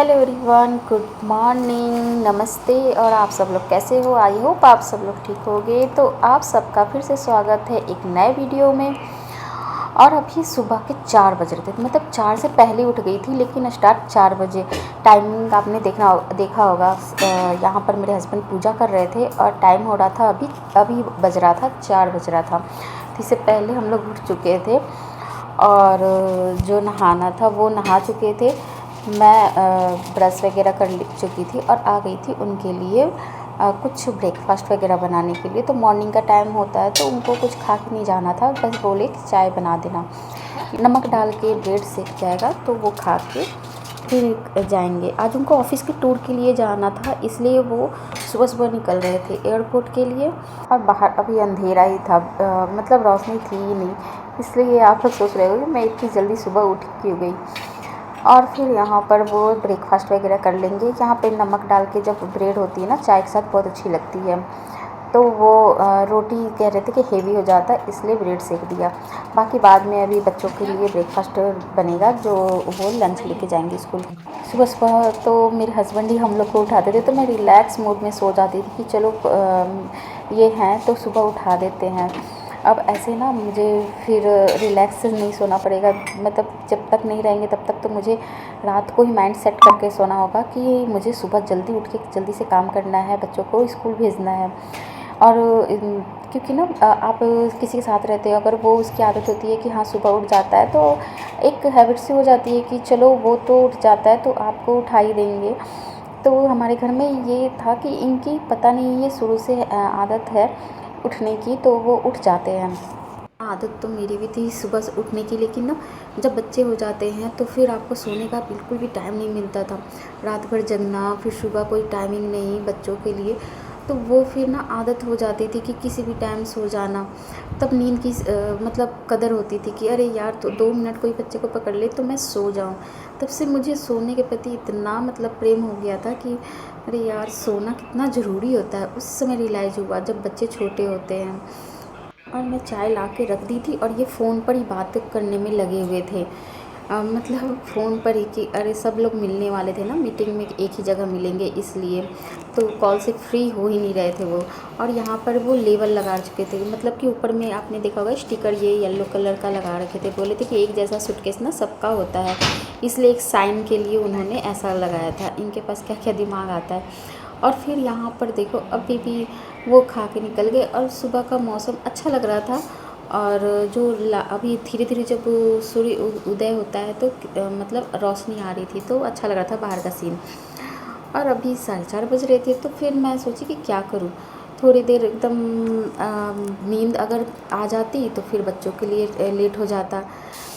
Hello everyone, good morning, नमस्ते। और आप सब लोग कैसे हो? आई होप आप सब लोग ठीक होगे। तो आप सबका फिर से स्वागत है एक नए वीडियो में। और अभी सुबह के 4 बज रहे थे, मतलब 4 से पहले उठ गई थी, लेकिन स्टार्ट 4 बजे। टाइमिंग आपने देखा होगा। यहाँ पर मेरे हस्बैंड पूजा कर रहे थे और टाइम हो रहा था, अभी बज रहा था 4 बज रहा था। तो इससे पहले हम लोग उठ चुके थे और जो नहाना था वो नहा चुके थे। मैं ब्रश वगैरह कर चुकी थी और आ गई थी उनके लिए कुछ ब्रेकफास्ट वगैरह बनाने के लिए। तो मॉर्निंग का टाइम होता है तो उनको कुछ खा के नहीं जाना था, बस बोले कि चाय बना देना, नमक डाल के ब्रेड सेक जाएगा तो वो खा के फिर जाएंगे। आज उनको ऑफिस के टूर के लिए जाना था, इसलिए वो सुबह सुबह निकल रहे थे एयरपोर्ट के लिए। और बाहर अभी अंधेरा ही था, मतलब रोशनी थी ही नहीं, इसलिए आप लोग सोच रहे हो कि मैं इतनी जल्दी सुबह उठ क्यों गई। और फिर यहाँ पर वो ब्रेकफास्ट वगैरह कर लेंगे। यहाँ पे नमक डाल के जब ब्रेड होती है ना चाय के साथ, बहुत अच्छी लगती है। तो वो रोटी कह रहे थे कि हेवी हो जाता है, इसलिए ब्रेड सेक दिया। बाकी बाद में अभी बच्चों के लिए ब्रेकफास्ट बनेगा जो वो लंच लेके जाएंगे स्कूल। सुबह सुबह तो मेरे हस्बैंड ही हम लोग को उठाते थे, तो मैं रिलैक्स मूड में सो जाती थी कि चलो ये हैं तो सुबह उठा देते हैं। अब ऐसे ना मुझे फिर रिलैक्स से नहीं सोना पड़ेगा, मतलब जब तक नहीं रहेंगे तब तक तो मुझे रात को ही माइंड सेट करके सोना होगा कि मुझे सुबह जल्दी उठ के जल्दी से काम करना है, बच्चों को स्कूल भेजना है। और क्योंकि ना आप किसी के साथ रहते हो, अगर वो उसकी आदत होती है कि हाँ सुबह उठ जाता है, तो एक हैबिट सी हो जाती है कि चलो वो तो उठ जाता है तो आपको उठा ही देंगे। तो हमारे घर में ये था कि इनकी पता नहीं ये शुरू से आदत है उठने की, तो वो उठ जाते हैं। आदत तो मेरी भी थी सुबह से उठने की, लेकिन ना जब बच्चे हो जाते हैं तो फिर आपको सोने का बिल्कुल भी टाइम नहीं मिलता था। रात भर जगना, फिर सुबह कोई टाइमिंग नहीं बच्चों के लिए, तो वो फिर ना आदत हो जाती थी कि किसी भी टाइम सो जाना। तब नींद की मतलब कदर होती थी कि अरे यार तो 2 मिनट कोई बच्चे को पकड़ ले तो मैं सो जाऊं। तब से मुझे सोने के प्रति इतना मतलब प्रेम हो गया था कि अरे यार सोना कितना ज़रूरी होता है। उस समय रियलाइज़ हुआ जब बच्चे छोटे होते हैं। और मैं चाय ला के रख दी थी और ये फ़ोन पर ही बात करने में लगे हुए थे। मतलब फ़ोन पर ही कि अरे सब लोग मिलने वाले थे ना, मीटिंग में एक ही जगह मिलेंगे, इसलिए तो कॉल से फ्री हो ही नहीं रहे थे वो। और यहाँ पर वो लेबल लगा चुके थे, मतलब कि ऊपर में आपने देखा होगा स्टिकर ये येलो कलर का लगा रखे थे। बोले थे कि एक जैसा सूटकेस ना सबका होता है, इसलिए एक साइन के लिए उन्होंने ऐसा लगाया था। इनके पास क्या क्या दिमाग आता है। और फिर यहाँ पर देखो अभी भी वो खा के निकल गए और सुबह का मौसम अच्छा लग रहा था। और जो अभी धीरे धीरे जब सूर्य उदय होता है तो मतलब रोशनी आ रही थी तो अच्छा लग रहा था बाहर का सीन। और अभी 4:30 बज रहे थे, तो फिर मैं सोची कि क्या करूँ। थोड़ी देर एकदम नींद अगर आ जाती तो फिर बच्चों के लिए लेट हो जाता।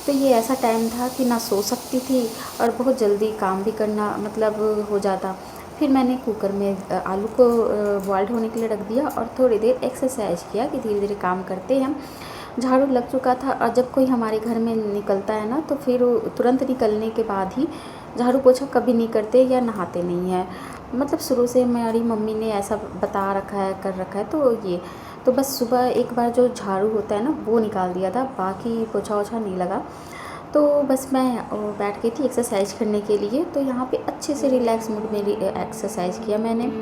तो ये ऐसा टाइम था कि ना सो सकती थी और बहुत जल्दी काम भी करना मतलब हो जाता। फिर मैंने कुकर में आलू को बॉइल्ड होने के लिए रख दिया और थोड़ी देर एक्सरसाइज किया कि धीरे धीरे काम करते हैं। झाड़ू लग चुका था और जब कोई हमारे घर में निकलता है ना तो फिर तुरंत निकलने के बाद ही झाड़ू पोछा कभी नहीं करते या नहाते नहीं हैं। मतलब शुरू से हमारी मम्मी ने ऐसा बता रखा है, कर रखा है। तो ये तो बस सुबह एक बार जो झाड़ू होता है ना वो निकाल दिया था, बाकी पोछा ओछा नहीं लगा। तो बस मैं बैठ गई थी एक्सरसाइज करने के लिए। तो यहाँ पे अच्छे से रिलैक्स मूड में एक्सरसाइज किया मैंने।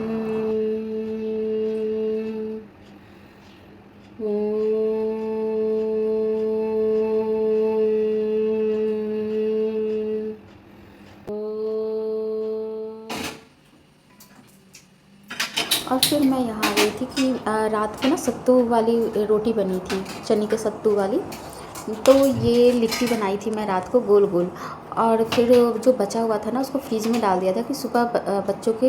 और फिर मैं यहाँ आ गई थी कि रात को ना सत्तू वाली रोटी बनी थी, चने के सत्तू वाली। तो ये लिट्टी बनाई थी मैं रात को गोल गोल। और फिर जो बचा हुआ था ना उसको फ्रीज में डाल दिया था कि सुबह बच्चों के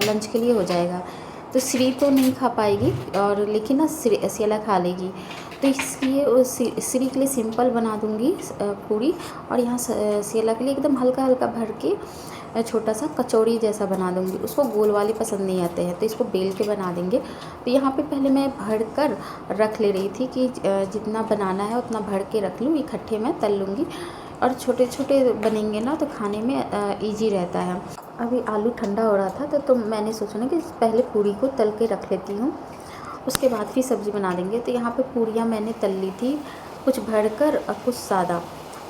लंच के लिए हो जाएगा। तो श्री तो नहीं खा पाएगी और लेकिन ना सियाला खा लेगी। तो इसलिए श्री के लिए सिंपल बना दूँगी पूरी। और यहाँ सियाला के लिए एकदम हल्का हल्का भर के छोटा सा कचौड़ी जैसा बना दूँगी। उसको गोल वाले पसंद नहीं आते हैं तो इसको बेल के बना देंगे। तो यहाँ पे पहले मैं भर कर रख ले रही थी कि जितना बनाना है उतना भर के रख लूँ, इकट्ठे मैं तल लूँगी। और छोटे छोटे बनेंगे ना तो खाने में ईजी रहता है। अभी आलू ठंडा हो रहा था तो मैंने सोचा ना कि पहले पूरी को तल के रख लेती हूँ, उसके बाद फिर सब्ज़ी बना देंगे। तो यहाँ पे पूरियाँ मैंने तल ली थी, कुछ भर कर और कुछ सादा।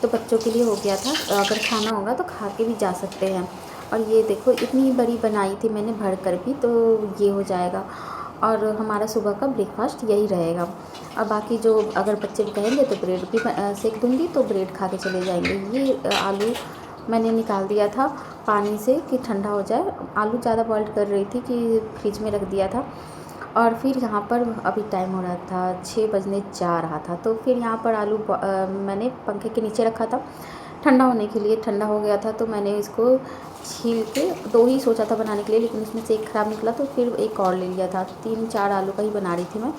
तो बच्चों के लिए हो गया था, अगर खाना होगा तो खा के भी जा सकते हैं। और ये देखो इतनी बड़ी बनाई थी मैंने भर कर भी, तो ये हो जाएगा और हमारा सुबह का ब्रेकफास्ट यही रहेगा। और बाकी जो अगर बच्चे कहेंगे तो ब्रेड भी सेक दूँगी, तो ब्रेड खा के चले जाएंगे। ये आलू मैंने निकाल दिया था पानी से कि ठंडा हो जाए। आलू ज़्यादा बॉइल्ड कर रही थी कि फ्रिज में रख दिया था। और फिर यहाँ पर अभी टाइम हो रहा था 6 बजने जा रहा था, तो फिर यहाँ पर आलू मैंने पंखे के नीचे रखा था ठंडा होने के लिए। ठंडा हो गया था तो मैंने इसको छील के 2 ही सोचा था बनाने के लिए, लेकिन उसमें से एक ख़राब निकला तो फिर एक और ले लिया था। 3-4 आलू का ही बना रही थी मैं,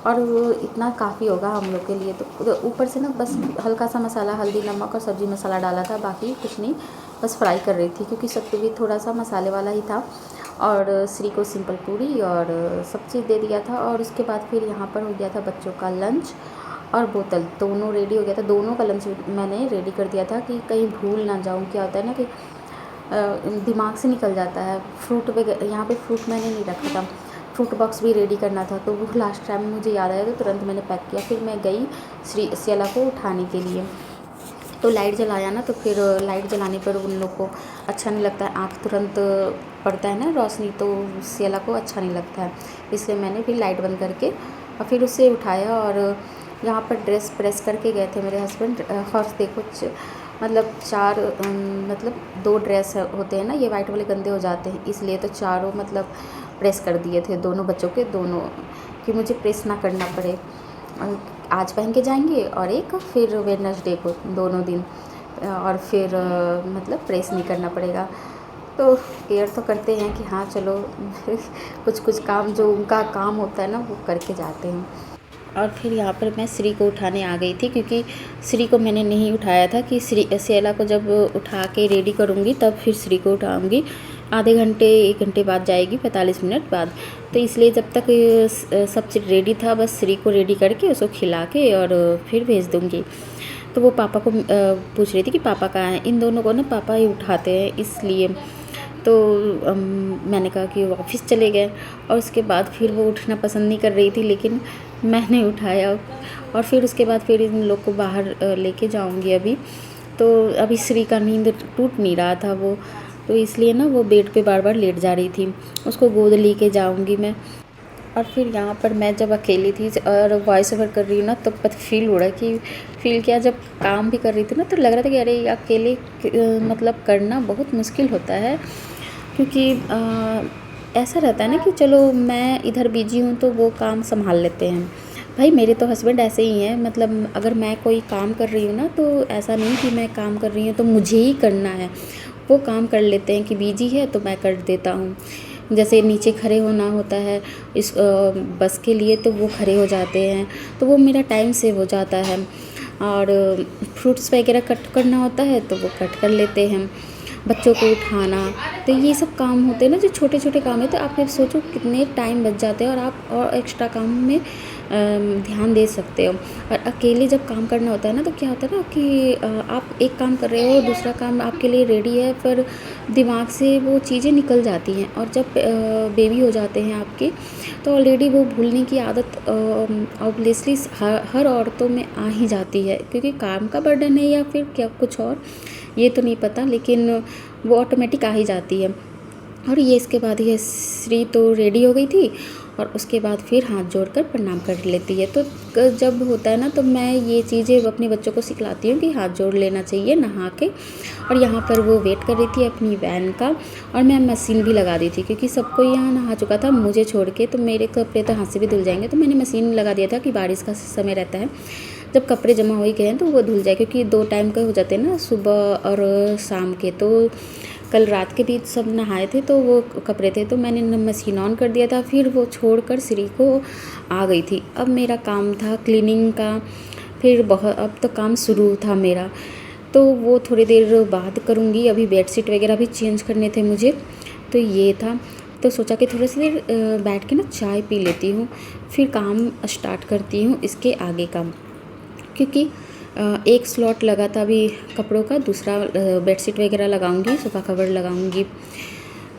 और इतना काफ़ी होगा हम लोग के लिए। तो ऊपर से ना बस हल्का सा मसाला, हल्दी, नमक और सब्ज़ी मसाला डाला था, बाकी कुछ नहीं, बस फ्राई कर रही थी क्योंकि सत्तू भी थोड़ा सा मसाले वाला ही था। और श्री को सिंपल पूरी और सब चीज़ दे दिया था। और उसके बाद फिर यहाँ पर हो गया था बच्चों का लंच और बोतल दोनों रेडी हो गया था। दोनों का लंच मैंने रेडी कर दिया था कि कहीं भूल ना जाऊँ। क्या होता है ना कि दिमाग से निकल जाता है। फ्रूट वगैरह यहाँ पे फ्रूट मैंने नहीं रखा था, फ्रूट बॉक्स भी रेडी करना था, तो वो लास्ट टाइम मुझे याद आया तो तुरंत मैंने पैक किया। फिर मैं गई सियाला को उठाने के लिए, तो लाइट जलाया ना, तो फिर लाइट जलाने पर उन लोग को अच्छा नहीं लगता है, आँख तुरंत पड़ता है ना रोशनी, तो सियाला को अच्छा नहीं लगता है। इसलिए मैंने फिर लाइट बंद करके और फिर उसे उठाया। और यहाँ पर ड्रेस प्रेस करके गए थे मेरे हस्बैंड। और देखो मतलब 4 मतलब 2 ड्रेस होते हैं ना, ये वाइट वाले गंदे हो जाते हैं, इसलिए तो चारों मतलब प्रेस कर दिए थे दोनों बच्चों के, दोनों, कि मुझे प्रेस ना करना पड़े। आज पहन के जाएंगे और एक फिर वेडनेसडे को, दोनों दिन, और फिर मतलब प्रेस नहीं करना पड़ेगा। तो केयर तो करते हैं कि हाँ चलो कुछ कुछ काम जो उनका काम होता है ना वो करके जाते हैं। और फिर यहाँ पर मैं श्री को उठाने आ गई थी, क्योंकि श्री को मैंने नहीं उठाया था कि सियाला को जब उठा के रेडी करूँगी तब फिर श्री को उठाऊँगी। आधे घंटे 1 घंटे बाद जाएगी, 45 मिनट बाद, तो इसलिए जब तक सब चीज़ रेडी था बस श्री को रेडी करके उसको खिला के और फिर भेज दूँगी। तो वो पापा को पूछ रही थी कि पापा कहाँ हैं। इन दोनों को ना पापा ही उठाते हैं, इसलिए तो मैंने कहा कि वो ऑफिस चले गए। और उसके बाद फिर वो उठना पसंद नहीं कर रही थी, लेकिन मैंने उठाया। और फिर उसके बाद फिर इन लोग को बाहर लेके जाऊंगी अभी। तो अभी श्री का नींद टूट नहीं रहा था वो, तो इसलिए ना वो बेड पे बार बार लेट जा रही थी, उसको गोद लेके जाऊंगी मैं। और फिर यहाँ पर मैं जब अकेली थी और वॉइस ओवर कर रही हूँ ना, तो पता फील हो रहा है कि फील किया, जब काम भी कर रही थी ना तो लग रहा था कि अरे अकेले मतलब करना बहुत मुश्किल होता है, क्योंकि ऐसा रहता है ना कि चलो मैं इधर बिजी हूँ तो वो काम संभाल लेते हैं। भाई मेरे तो हस्बैंड ऐसे ही हैं, मतलब अगर मैं कोई काम कर रही हूँ ना तो ऐसा नहीं कि मैं काम कर रही हूँ तो मुझे ही करना है, वो काम कर लेते हैं कि बिजी है तो मैं कर देता हूँ। जैसे नीचे खड़े होना होता है इस बस के लिए, तो वो खड़े हो जाते हैं, तो वो मेरा टाइम सेव हो जाता है। और फ्रूट्स वगैरह कट करना होता है तो वो कट कर लेते हैं। बच्चों को उठाना, तो ये सब काम होते हैं ना जो छोटे छोटे काम है, तो आप सोचो कितने टाइम बच जाते हैं और आप और एक्स्ट्रा काम में ध्यान दे सकते हो। और अकेले जब काम करना होता है ना तो क्या होता है ना कि आप एक काम कर रहे हो, दूसरा काम आपके लिए रेडी है, पर दिमाग से वो चीज़ें निकल जाती हैं। और जब बेबी हो जाते हैं आपके, तो ऑलरेडी वो भूलने की आदत ऑब्वियसली हर औरतों में आ ही जाती है, क्योंकि काम का बर्डन है या फिर क्या कुछ और, ये तो नहीं पता, लेकिन वो ऑटोमेटिक आ ही जाती है। और ये इसके बाद ये श्री तो रेडी हो गई थी और उसके बाद फिर हाथ जोड़कर प्रणाम कर लेती है। तो जब होता है ना तो मैं ये चीज़ें अपने बच्चों को सिखलाती हूँ कि हाथ जोड़ लेना चाहिए नहा के। और यहाँ पर वो वेट कर रही थी अपनी वैन का, और मैं मशीन भी लगा दी थी क्योंकि सबको यहाँ नहा चुका था मुझे छोड़ के, तो मेरे कपड़े तो हाथ से भी धुल जाएंगे, तो मैंने मशीन लगा दिया था कि बारिश का समय रहता है, जब कपड़े जमा हो ही गए हैं तो वो धुल जाए, क्योंकि 2 टाइम का हो जाते हैं ना, सुबह और शाम के। तो कल रात के भी सब नहाए थे तो वो कपड़े थे, तो मैंने मशीन ऑन कर दिया था, फिर वो छोड़कर श्री को आ गई थी। अब मेरा काम था क्लीनिंग का, फिर अब तो काम शुरू था मेरा, तो वो थोड़ी देर बाद करूँगी। अभी बेडशीट वगैरह भी चेंज करने थे मुझे, तो ये था, तो सोचा कि थोड़ी सी देर बैठ के ना चाय पी लेती हूँ, फिर काम स्टार्ट करती हूँ इसके आगे का, क्योंकि एक स्लॉट लगा था अभी कपड़ों का, दूसरा बेडशीट वगैरह लगाऊंगी, सोफ़ा कवर लगाऊंगी।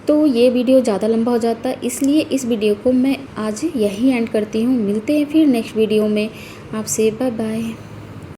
तो ये वीडियो ज़्यादा लंबा हो जाता है, इसलिए इस वीडियो को मैं आज यहीं एंड करती हूँ। मिलते हैं फिर नेक्स्ट वीडियो में आपसे, बाय बाय।